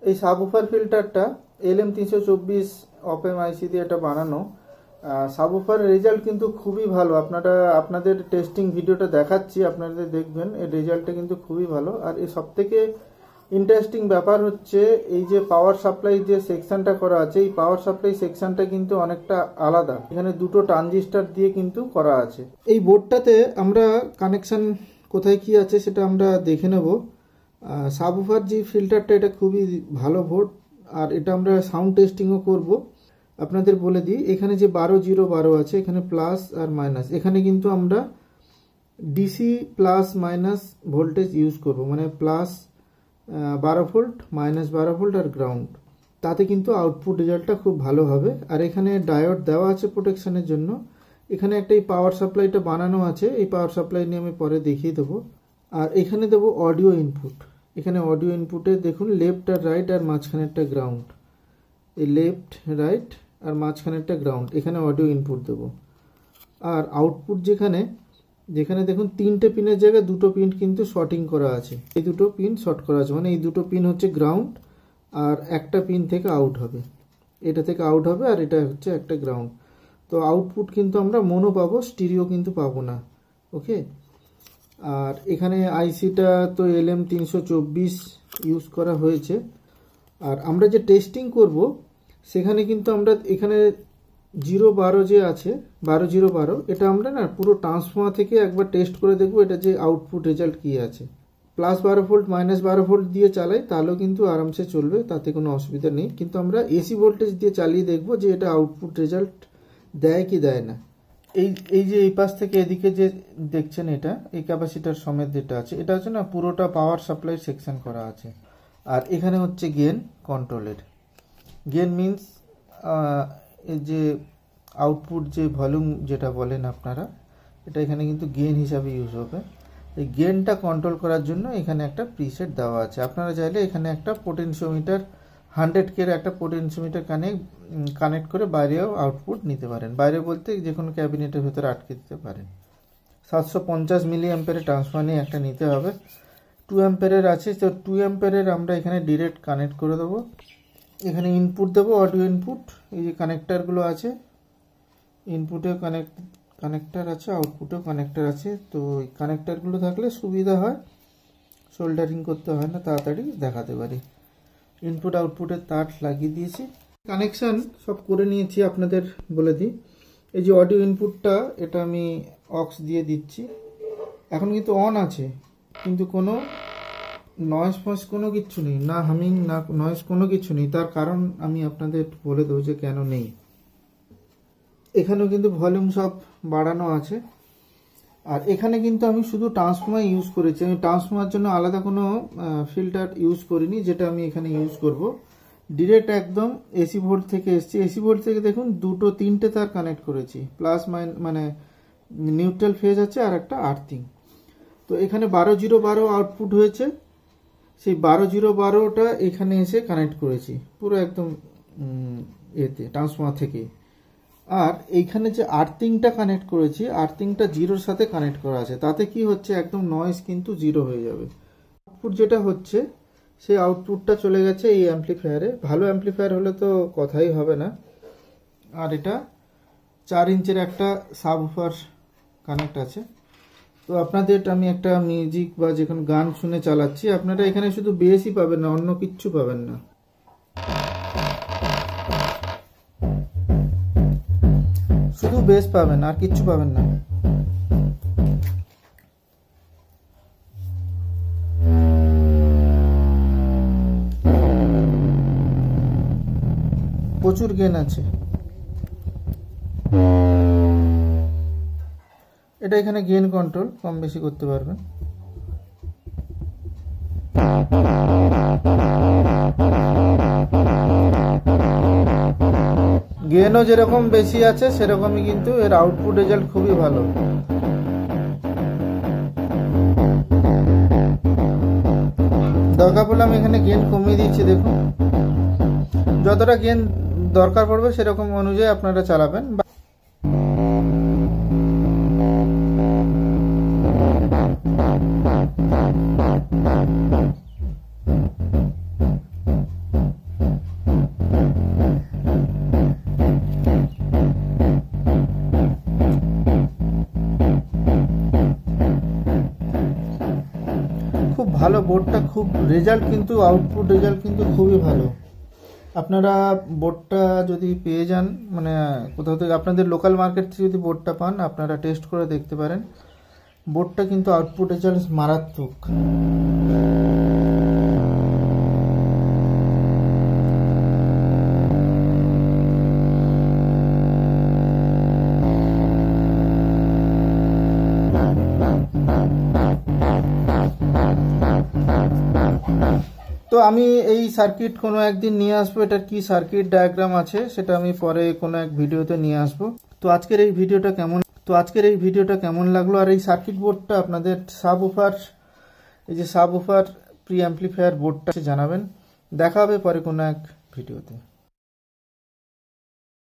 এই সাবউফার ফিল্টারটা LM324 op-amp আইসি দিয়ে এটা বানানো। সাবউফার রেজাল্ট কিন্তু খুবই ভালো। আপনাদের টেস্টিং ভিডিওটা দেখাচ্ছি, আপনাদের দেখবেন এর রেজাল্টটা কিন্তু খুবই ভালো। আর এই সবথেকে ইন্টারেস্টিং ব্যাপার হচ্ছে এই যে পাওয়ার সাপ্লাই যে সেকশনটা করা আছে, এই পাওয়ার সাপ্লাই সেকশনটা কিন্তু অনেকটা আলাদা। এখানে দুটো ট্রানজিস্টর দিয়ে কিন্তু করা আছে। এই বোর্ডটাতে আমরা কানেকশন কোথায় কি আছে সেটা আমরা দেখে নেব। সাবউফার যে ফিল্টারটা এটা খুবই ভালো বোর্ড, আর এটা আমরা সাউন্ড টেস্টিংও করব। আপনাদের বলে দিই, এখানে যে 12-0-12 আছে, এখানে প্লাস আর মাইনাস, এখানে কিন্তু আমরা DC plus minus voltage use করব, মানে প্লাস 12 ভোল্ট, মাইনাস 12 ভোল্ট আর গ্রাউন্ড। তাতে কিন্তু আউটপুট রেজাল্টটা খুব ভালো হবে। আর এখানে ডায়োড দেওয়া আছে প্রোটেকশনের জন্য। এখানে একটা এই পাওয়ার সাপ্লাইটা বানানো আছে, এই পাওয়ার সাপ্লাই নিয়ে আমি পরে দেখিয়ে দেবো। আর এখানে দেবো অডিও ইনপুট। এখানে অডিও ইনপুটে দেখুন লেফট আর রাইট আর মাঝখানেরটা গ্রাউন্ড, এই লেফট রাইট আর মাঝখানেরটা গ্রাউন্ড, এখানে অডিও ইনপুট দেবো। আর আউটপুট যেখানে দেখুন 3টে পিনের জায়গায় 2টো পিন কিন্তু শর্টিং করা আছে, এই 2টো পিন শর্ট করা আছে, মানে এই 2টো পিন হচ্ছে গ্রাউন্ড আর একটা পিন থেকে আউট হবে, এটা থেকে আউট হবে আর এটা হচ্ছে একটা গ্রাউন্ড। তো আউটপুট কিন্তু আমরা মোনো পাবো, স্টিরিও কিন্তু পাবো না। ওকে, আর এখানে আইসিটা তো LM324 ইউজ করা হয়েছে। আর আমরা যে টেস্টিং করব সেখানে কিন্তু আমরা এখানে 0-12 যে আছে, 12-0-12, এটা আমরা না পুরো ট্রান্সফর্মার থেকে একবার টেস্ট করে দেখব এটা যে আউটপুট রেজাল্ট কি আছে। প্লাস 12 ভোল্ট মাইনাস 12 ভোল্ট দিয়ে চালাই তাহলেও কিন্তু আরামসে চলবে, তাতে কোনো অসুবিধা নেই। কিন্তু আমরা এসি ভোল্টেজ দিয়ে চালিয়ে দেখব যে এটা আউটপুট রেজাল্ট দেয় কি দেয় না। এই যে এই পাশ থেকে এদিকে যে দেখছেন এটা, এই ক্যাপাসিটার সমেত যেটা আছে, এটা হচ্ছে না পুরোটা পাওয়ার সাপ্লাই সেকশন করা আছে। আর এখানে হচ্ছে গেন কন্ট্রোলের। গেন মিন্স এই যে আউটপুট যে ভলিউম যেটা বলেন আপনারা, এটা এখানে কিন্তু গেন হিসাবে ইউজ হবে। এই গেনটা কন্ট্রোল করার জন্য এখানে একটা প্রিসেট দেওয়া আছে। আপনারা চাইলে এখানে একটা পোটেনশিওমিটার 100K একটা পোটেনশিওমিটার কানেক্ট করে বাইরেও আউটপুট নিতে পারেন। বাইরে বলতে যে কোনো ক্যাবিনেটের ভেতরে আটকে দিতে পারেন। 750 মিলি অ্যাম্পিয়ারের ট্রান্সফর্মার নিয়ে একটা নিতে হবে। 2 অ্যাম্পিয়ারের আছে, তো 2 অ্যাম্পিয়ারের আমরা এখানে ডিরেক্ট কানেক্ট করে দেবো। এখানে ইনপুট দেবো, অডিও ইনপুট, এই যে কানেক্টারগুলো আছে, ইনপুটেও কানেক্টার আছে, আউটপুটেও কানেক্টার আছে। তো এই কানেক্টারগুলো থাকলে সুবিধা হয়, সোল্ডারিং করতে হয় না, তাড়াতাড়ি দেখাতে পারি। ইনপুট আউটপুটের তার লাগিয়ে দিয়েছি, কানেকশান সব করে নিয়েছি। আপনাদের বলে দিই, এই যে অডিও ইনপুটটা এটা আমি অক্স দিয়ে দিচ্ছি। এখন কিন্তু অন আছে, কিন্তু কোনো নয়েজ ফয়েস কোনো কিছু নেই, না হামিং না নয়েজ কোনো কিছু নেই। তার কারণ আমি আপনাদের বলে দেবো যে কেন নেই। এখানেও কিন্তু ভলিউম সব বাড়ানো আছে। আর এখানে কিন্তু আমি শুধু ট্রান্সফর্মার ইউজ করেছি, আমি ট্রান্সফর্মার জন্য আলাদা কোনো ফিল্টার ইউজ করিনি, যেটা আমি এখানে ইউজ করব। ডিরেক্ট একদম এসি ভোল্ট থেকে এসছি। এসি ভোল্ট থেকে দেখুন 2-3টে তার কানেক্ট করেছি, প্লাস মানে নিউট্রাল ফেজ আছে আর একটা আর্থিং। তো এখানে 12-0-12 আউটপুট হয়েছে, সেই 12-0-12টা এখানে এসে কানেক্ট করেছি পুরো একদম এতে ট্রান্সফর্মার থেকে। আর এইখানে যে আর্থিংটা কানেক্ট করেছি, আর্থিংটা 0-র সাথে কানেক্ট করা আছে। তাতে কি হচ্ছে, একদম নয়েজ কিন্তু 0 হয়ে যাবে। আউটপুট যেটা হচ্ছে সেই আউটপুটটা চলে গেছে এই অ্যাম্পলিফায়ারে। ভালো অ্যাম্পলিফায়ার হলে তো কথাই হবে না। আর এটা 4 ইঞ্চের একটা সাবউফার কানেক্ট আছে। তো আপনাদের আমি একটা মিউজিক বা যে কোনো গান শুনে চালাচ্ছি, আপনারা এখানে শুধু বেসই পাবেন না, অন্য কিচ্ছু পাবেন না। শুধু বেস পাবেন, আর কিচ্ছু পাবেন না। প্রচুর গেন আছে। এটা এখানে গেন কন্ট্রোল কম বেশি করতে পারবেন। গেনও যেরকম বেশি আছে সেরকমই কিন্তু এর আউটপুট রেজাল্ট খুবই ভালো। দরকার পড়লে আমি এখানে গেন কমিয়ে দিচ্ছি। দেখুন যতটা গেন দরকার পড়বে সেরকম অনুযায়ী আপনারা চালাবেন। বোর্ডটা খুব রেজাল্ট কিন্তু আউটপুট রেজাল্ট কিন্তু খুবই ভালো। আপনারা বোর্ডটা যদি পেয়ে যান, মানে কোথাও থেকে আপনাদের লোকাল মার্কেট থেকে যদি বোর্ডটা পান, আপনারা টেস্ট করে দেখতে পারেন। বোর্ডটা কিন্তু আউটপুট রেজাল্ট মারাত্মক। তো আমি এই সার্কিট কোনো একদিন নিয়ে আসবো, এটার কি সার্কিট ডায়াগ্রাম আছে সেটা আমি পরে কোনো এক ভিডিওতে নিয়ে আসবো। তো আজকের এই ভিডিওটা কেমন লাগলো, আর এই সার্কিট বোর্ডটা আপনাদের এই যে সাব উফার প্রি অ্যাম্পলিফায়ার বোর্ডটা জানাবেন। দেখা হবে পরে কোনো এক ভিডিওতে।